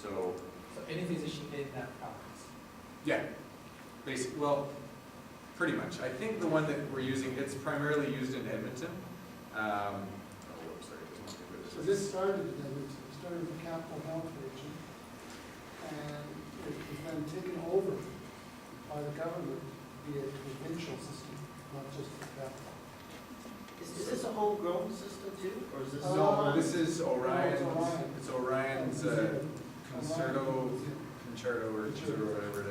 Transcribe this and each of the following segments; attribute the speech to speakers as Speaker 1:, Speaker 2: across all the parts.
Speaker 1: So
Speaker 2: any physician in that practice?
Speaker 1: yeah, basically, well, pretty much. I think the one that we're using, it's primarily used in Edmonton. Oh, whoops, sorry, this must be good.
Speaker 3: So this started in Edmonton, it started with the Capital Health Region, and it was then taken over by the government to be a provincial system, not just the capital.
Speaker 4: Is this a homegrown system too, or is this?
Speaker 1: No, this is Orion's,
Speaker 3: Orion.
Speaker 1: it's Orion's Concerto, or whatever it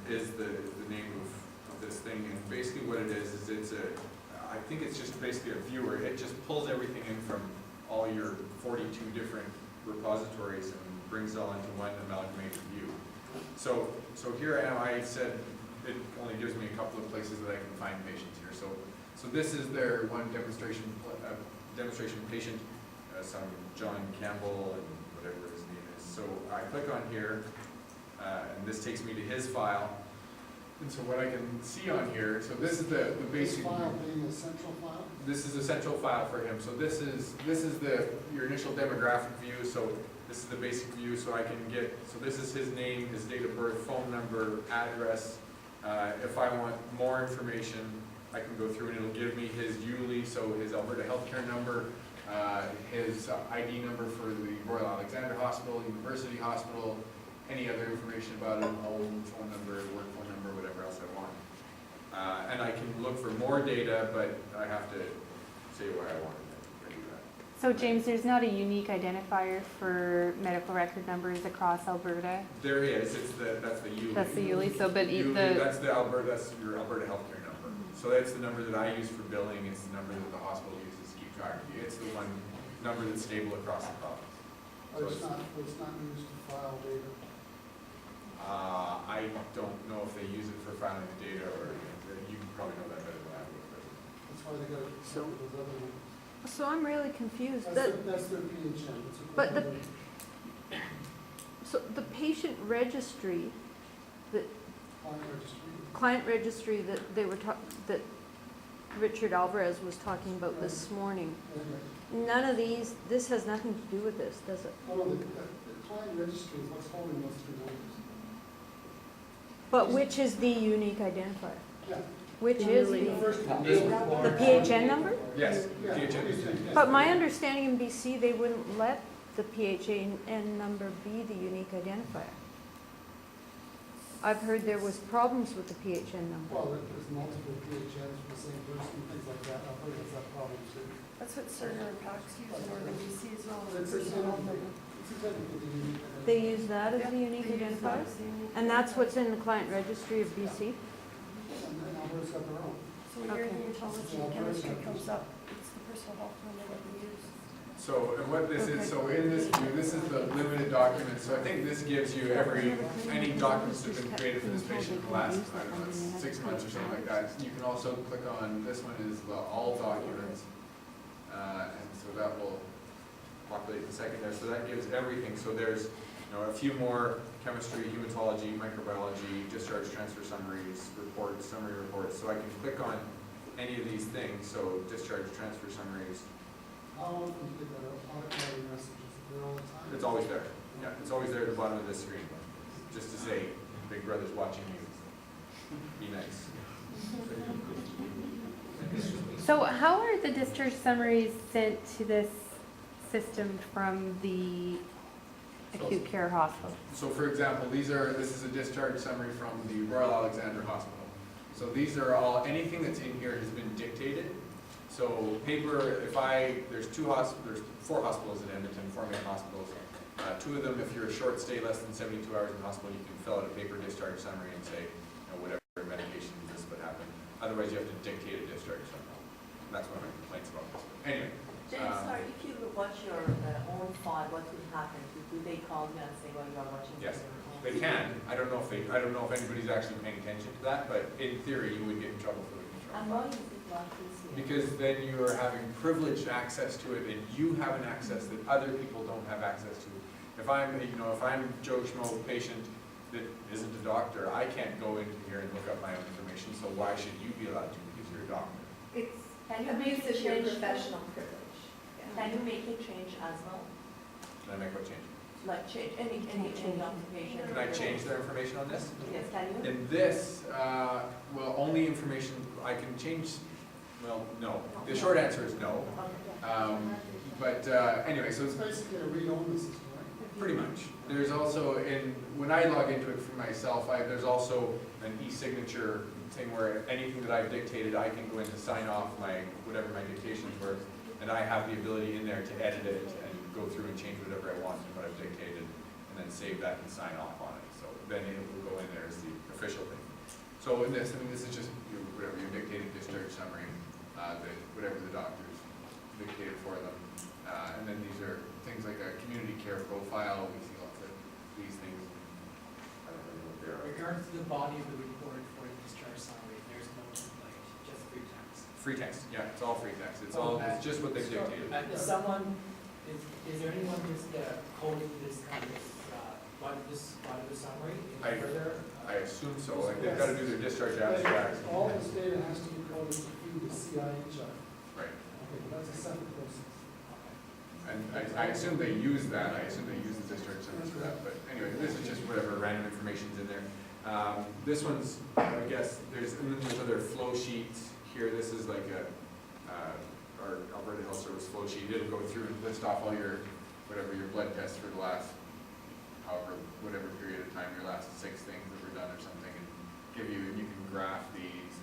Speaker 1: is the name of this thing. And basically what it is it's I think it's just basically a viewer. It just pulls everything in from all your 42 different repositories and brings it all into one amalgamated view. So here I am. I said it only gives me a couple of places that I can find patients here. So this is their one demonstration patient, some John Campbell and whatever his name is. So I click on here, and this takes me to his file. And so what I can see on here, so this is the basic.
Speaker 3: This file being a central file?
Speaker 1: This is a central file for him. So this is your initial demographic view. So this is the basic view. So I can get, so this is his name, his date of birth, phone number, address. If I want more information, I can go through and it'll give me his ULI, so his Alberta Healthcare number, his ID number for the Royal Alexandra Hospital, University Hospital, any other information about him, home phone number, work phone number, whatever else I want. And I can look for more data, but I have to say what I want to do that.
Speaker 5: So James, there's not a unique identifier for medical record numbers across Alberta?
Speaker 1: There is, that's the ULI.
Speaker 5: That's the ULI, so but
Speaker 1: ULI, that's your Alberta Healthcare number. So that's the number that I use for billing, it's the number that the hospital uses to keep track of you. It's the one number that's stable across the province.
Speaker 3: But it's not used to file data?
Speaker 1: I don't know if they use it for filing the data, or you probably know that better than I would. But
Speaker 3: That's why they got it
Speaker 6: So-
Speaker 3: with those other ones.
Speaker 6: So I'm really confused.
Speaker 3: That's their PHN.
Speaker 6: But so the patient registry, the client registry that they were that Richard Alvarez was talking about this morning, none of these, this has nothing to do with this, does it?
Speaker 3: Oh, the client registry is what's holding those three numbers.
Speaker 6: But which is the unique identifier?
Speaker 3: Yeah.
Speaker 6: Which is the PHN number?
Speaker 1: yes,
Speaker 3: Yeah.
Speaker 1: PHN.
Speaker 6: But my understanding in BC, they wouldn't let the PHN number be the unique identifier. I've heard there was problems with the PHN number.
Speaker 3: Well, there's multiple PHNs for the same person, things like that. I've heard that's that problem too.
Speaker 7: That's what Cerner and Pax use in Northern BC as well.
Speaker 3: It's exactly the unique identifier.
Speaker 6: They use that as the unique
Speaker 7: They use that
Speaker 6: identifier?
Speaker 7: as the unique
Speaker 6: And that's what's
Speaker 7: identifier.
Speaker 6: in the client registry of BC?
Speaker 3: And then Alberta's got their own.
Speaker 7: So when your
Speaker 6: Okay.
Speaker 7: hematology and chemistry comes up, it's the personal health number that we use.
Speaker 1: So, and what this is, so in this view, this is the limited document. So I think this gives you any documents that have been created for this patient in the last, I don't know, 6 months or something like that. You can also click on, this one is the all documents. And so that will populate the second there. So that gives everything. So there's, a few more: chemistry, hematology, microbiology, discharge transfer summaries, reports, summary reports. So I can click on any of these things. So discharge transfer summaries.
Speaker 3: How often do you get that audit messages? They're all the time?
Speaker 1: It's always there. Yeah, it's always there at the bottom of this screen. Just to say, Big Brother's watching you. Be nice.
Speaker 5: So how are the discharge summaries sent to this system from the acute care hospital?
Speaker 1: So for example, this is a discharge summary from the Royal Alexandra Hospital. So these are all, anything that's in here has been dictated. So paper, there's 4 hospitals in Edmonton, 4 main hospitals. 2 of them, if you're a short stay, less than 72 hours in the hospital, you can fill out a paper discharge summary and say, whatever medication this would happen. Otherwise, you have to dictate a discharge summary. That's one of my complaints about this. Anyway.
Speaker 8: James, sorry, if you watch your own file, what will happen? Do they call you and say, well, you are watching
Speaker 1: Yes,
Speaker 8: your own
Speaker 1: they can. I don't know if anybody's actually paying attention to that, but in theory, you would get in trouble for the control.
Speaker 8: And why is it not easier?
Speaker 1: Because then you are having privileged access to it, and you have an access that other people don't have access to. If I'm Joe Schmo patient that isn't a doctor, I can't go into here and look up my own information. So why should you be allowed to? Because you're a doctor.
Speaker 8: Can you make it change?
Speaker 7: professional privilege.
Speaker 8: Can you make it change as well?
Speaker 1: Can I make what change?
Speaker 8: So like change any occupation?
Speaker 1: Can I change their information on this?
Speaker 8: Yes, can you?
Speaker 1: In this, well, only information, I can change, well, no. The short answer is no. But anyway, so
Speaker 3: It's basically a read-only system, right?
Speaker 1: pretty much. There's also, when I log into it for myself, there's also an e-signature thing where anything that I've dictated, I can go in to sign off whatever my dictations were, and I have the ability in there to edit it and go through and change whatever I want in what I've dictated, and then save that and sign off on it. So then it will go in there as the official thing. So in this, this is just whatever your dictated discharge summary, whatever the doctors dictated for them. And then these are things like a community care profile. We see lots of these things. I don't really know what they
Speaker 2: In
Speaker 1: are.
Speaker 2: regards to the body of the report for the discharge summary, there's no template, just free text.
Speaker 1: Free text, yeah, it's all free text. It's just what they've dictated.
Speaker 2: Is there anyone who's coding this kind of, part of the summary?
Speaker 1: I-
Speaker 2: Further?
Speaker 1: I assume so. Like they've got to do their discharge abstracts.
Speaker 3: All this data has to be coded to feed the CIHR.
Speaker 1: Right.
Speaker 3: Okay, that's a separate process.
Speaker 1: And I assume they use that. I assume they use the discharge summary for that. But anyway, this is just whatever random information's in there. This one's, I guess, and then there's other flow sheets here. This is like our Alberta Health Service flow sheet. It'll go through and list off all your blood tests for the last, whatever period of time, your last 6 things that were done or something, and you can graph these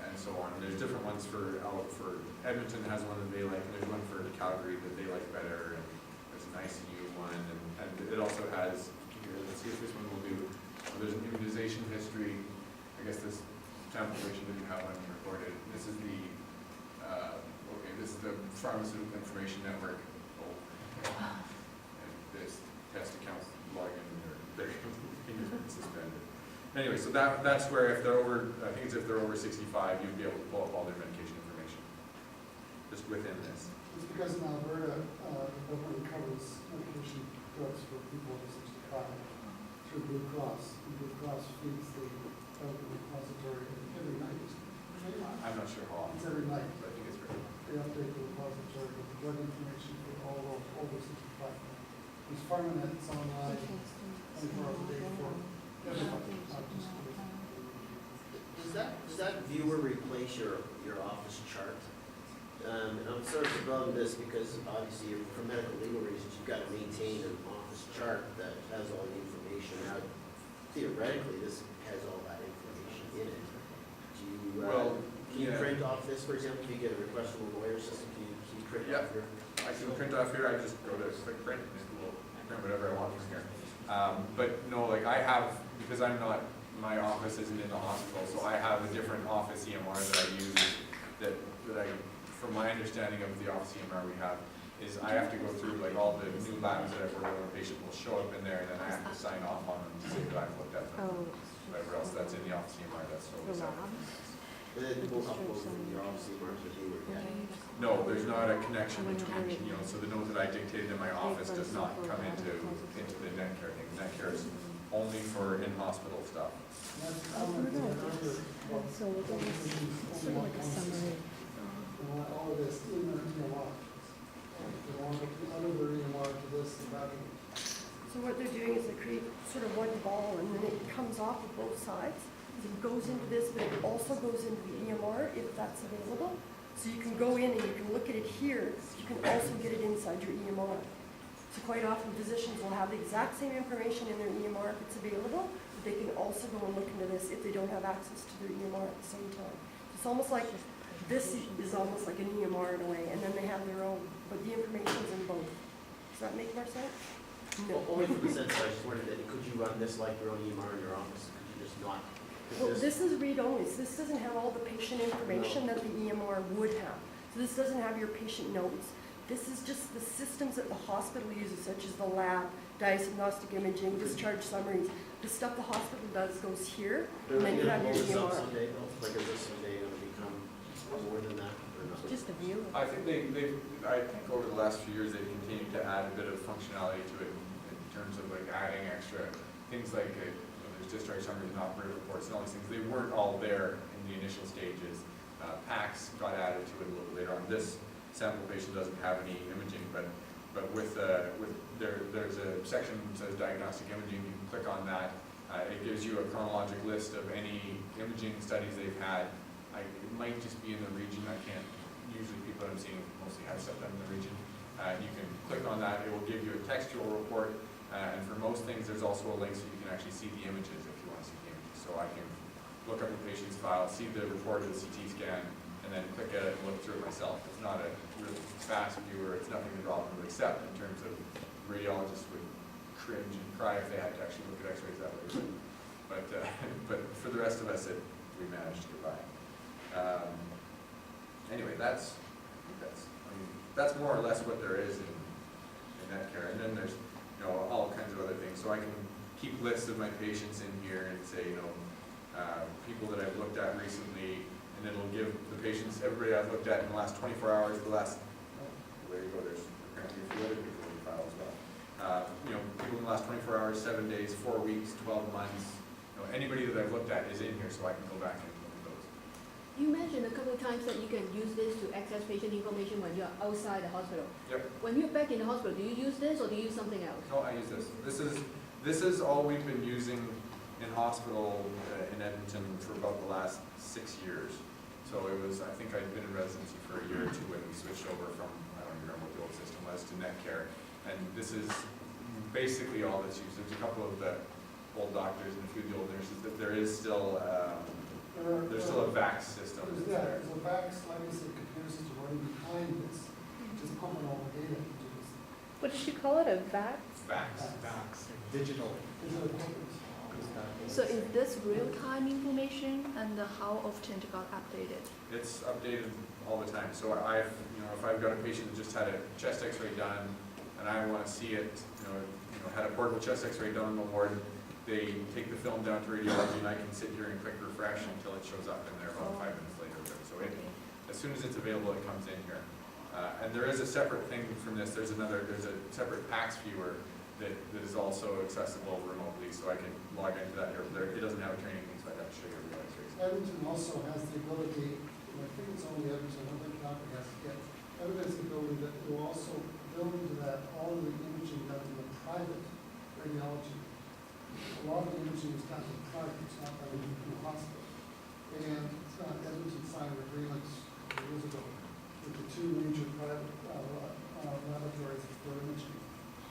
Speaker 1: and so on. And there's different ones for Edmonton has one that they like, and there's one for Calgary that they like better, and there's an ICU one, and it also has, here, let's see if this one will do, there's an immunization history. I guess this sample patient didn't have one recorded. This is this is the pharmaceutical information network. And this test accounts login, or their fingers been suspended. Anyway, so that's where if they're over, I think it's if they're over 65, you'd be able to pull up all their medication information just within this.
Speaker 3: It's because in Alberta, the government covers medication drugs for people over 65 through Blue Cross. And Blue Cross feeds the government repository every night.
Speaker 1: I'm not sure how often,
Speaker 3: It's every night.
Speaker 1: but I think it's very.
Speaker 3: They update the repository with the drug information for all those over 65. There's pharmanets online 24 hours a day for everybody, not just
Speaker 4: Does that viewer replace your office chart? And I'm sort of about this because obviously for medical legal reasons, you've got to maintain an office chart that has all the information. Now, theoretically, this has all that information in it. Can you print off this, for example, if you get a request from a lawyer system, can you print off your?
Speaker 1: I can print off here. I just go to click print and it will print whatever I want from here. But no, like I have, because my office isn't in the hospital, so I have a different office EMR that I use that from my understanding of the office EMR we have, is I have to go through like all the new labs that I've worked on a patient will show up in there, and then I have to sign off on them to say that I've looked at them. Whatever else that's in the office EMR, that's totally separate.
Speaker 4: And then we'll upload from your office EMR to viewer.
Speaker 1: No, there's not a connection between, so the note that I dictated in my office does not come into the NetCare thing. NetCare is only for in-hospital stuff.
Speaker 3: That's common in other,
Speaker 5: So we're going to sort of like a summary.
Speaker 3: all of this in their EMR. They want to under their EMR to this and that.
Speaker 7: So what they're doing is they create sort of one ball and then it comes off of both sides. It goes into this, but it also goes into the EMR if that's available. So you can go in and you can look at it here. You can also get it inside your EMR. So quite often physicians will have the exact same information in their EMR if it's available, but they can also go and look into this if they don't have access to their EMR at the same time. It's almost like this is almost like an EMR in a way, and then they have their own, but the information's in both. Does that make more sense? No.
Speaker 4: Well, only from the sense I just wondered that could you run this like your own EMR in your office? Could you just not?
Speaker 7: Well, this is read-only, so this doesn't have all the patient information that the EMR would have. So this doesn't have your patient notes. This is just the systems that the hospital uses, such as the lab, diagnostic imaging, discharge summaries. The stuff the hospital does goes here, and then you have your EMR.
Speaker 4: Someday, though? Like, is this someday going to become more than that, or not?
Speaker 7: Just a view.
Speaker 1: I think I think over the last few years, they've continued to add a bit of functionality to it in terms of like adding extra things like there's discharge summaries and operative reports and all these things. They weren't all there in the initial stages. PACS got added to it a little later on. This sample patient doesn't have any imaging, but but there's a section that says diagnostic imaging, you can click on that. It gives you a chronologic list of any imaging studies they've had. It might just be in the region, I can't, usually people that I'm seeing mostly have stuff done in the region. You can click on that, it will give you a textual report, and for most things there's also a link so you can actually see the images if you want to see the images. So I can look up the patient's file, see the report of the CT scan, and then click at it and look through it myself. It's not a really fast viewer, it's nothing the problem would accept in terms of radiologists would cringe and cry if they had to actually look at x-rays that way. But for the rest of us, we managed to get by. Anyway, that's more or less what there is in that care. And then there's, all kinds of other things. So I can keep lists of my patients in here and say, people that I've looked at recently, and it'll give the patients, everybody I've looked at in the last 24 hours, there you go, there's apparently a few other people in the file as well. People in the last 24 hours, 7 days, 4 weeks, 12 months, anybody that I've looked at is in here, so I can go back and look at those.
Speaker 9: You mentioned a couple of times that you can use this to access patient information when you're outside the hospital.
Speaker 1: Yep.
Speaker 9: When you're back in the hospital, do you use this or do you use something else?
Speaker 1: No, I use this. This is all we've been using in hospital in Edmonton for about the last 6 years. So it was, I think I'd been in residency for a year or two when we switched over from, I don't even remember what the old system was, to Netcare. And this is basically all that's used. There's a couple of the old doctors and a few of the old nurses, that there is still, there's still a VAX system.
Speaker 3: There's a VAX legacy computer system running behind this, just pumping all the data into this.
Speaker 5: What did you call it, a VAX?
Speaker 1: VAX.
Speaker 2: Digital.
Speaker 3: Digital copies.
Speaker 9: So is this real-time information and how often it got updated?
Speaker 1: It's updated all the time. So if I've got a patient that just had a chest x-ray done and I want to see it, had a portable chest x-ray done in the ward, they take the film down to radiology and I can sit here and click refresh until it shows up in there about 5 minutes later. So as soon as it's available, it comes in here. And there is a separate thing from this. There's a separate PACS viewer that is also accessible remotely, so I can log into that here. It doesn't have a training link, so I'd have to show you every x-rays.
Speaker 3: Edmonton also has the ability, and I think it's only Edmonton, I don't think Calgary has it yet. Edmonton has the ability that it will also build into that all of the imaging done in the private radiology. A lot of the imaging is done in private, it's not done in the hospital. And Edmonton signed an agreement years ago with the 2 major private laboratories for imaging.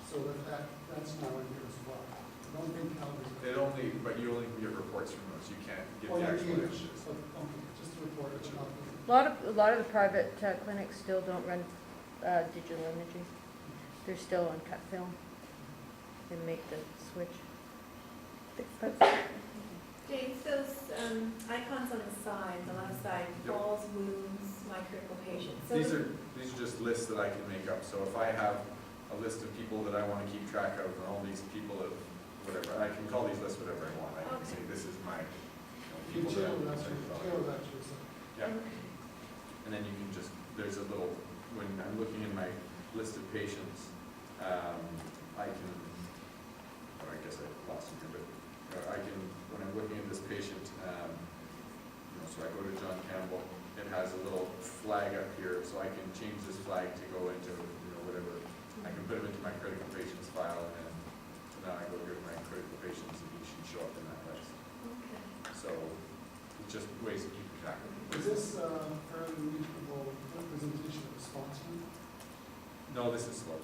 Speaker 3: So that's now in here as well. I don't think Calgary's.
Speaker 1: But you only get reports from those. You can't get the
Speaker 3: you
Speaker 1: actual
Speaker 3: can,
Speaker 1: images.
Speaker 3: but, okay, just a report, it's not the.
Speaker 6: A lot of the private clinics still don't run digital imaging. They're still on cut film. They make the switch.
Speaker 8: James, those icons on the side, the left side, falls, wounds, my critical patients. So
Speaker 1: These are just lists that I can make up. So if I have a list of people that I want to keep track of, and all these people of whatever, I can call these lists whatever I want. I can say this is my people that I'm concerned about. Yeah. And then you can just, there's a little, when I'm looking in my list of patients, I can, I guess I lost it here, but I can, when I'm looking at this patient, so I go to John Campbell, it has a little flag up here, so I can change this flag to go into, whatever. I can put them into my critical patients file, and now I go here to my critical patients, and he should show up in that list.
Speaker 8: Okay.
Speaker 1: So it's just ways to keep track of it.
Speaker 3: Is this fairly reasonable representation of response?
Speaker 1: No, this is slow.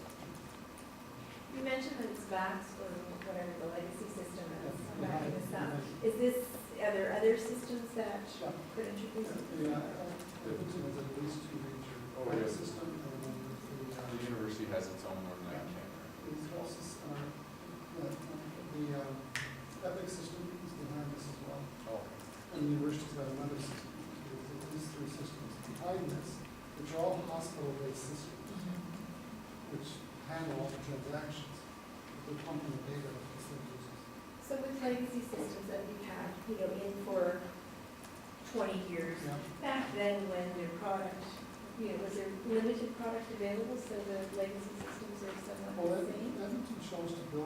Speaker 8: You mentioned that it's VAX or whatever the legacy system is. I'm backing this up.
Speaker 3: Yeah.
Speaker 8: Are there other systems that could introduce?
Speaker 3: Edmonton has at least 2 major
Speaker 1: Yeah.
Speaker 3: system, and then
Speaker 1: The university has its own one that I can't remember.
Speaker 3: it's also, the Epic system is behind this as well.
Speaker 1: Oh.
Speaker 3: And the university's got another system. There's at least 3 systems behind this, which are all hospital-based systems, which handle all the transactions. They're pumping the data that the system uses.
Speaker 8: So with legacy systems that we've had, in for 20 years,
Speaker 3: Yeah.
Speaker 8: back then when their product, was there limited product available, so the legacy systems are somewhat
Speaker 3: Well,
Speaker 8: the same?
Speaker 3: Edmonton chose to build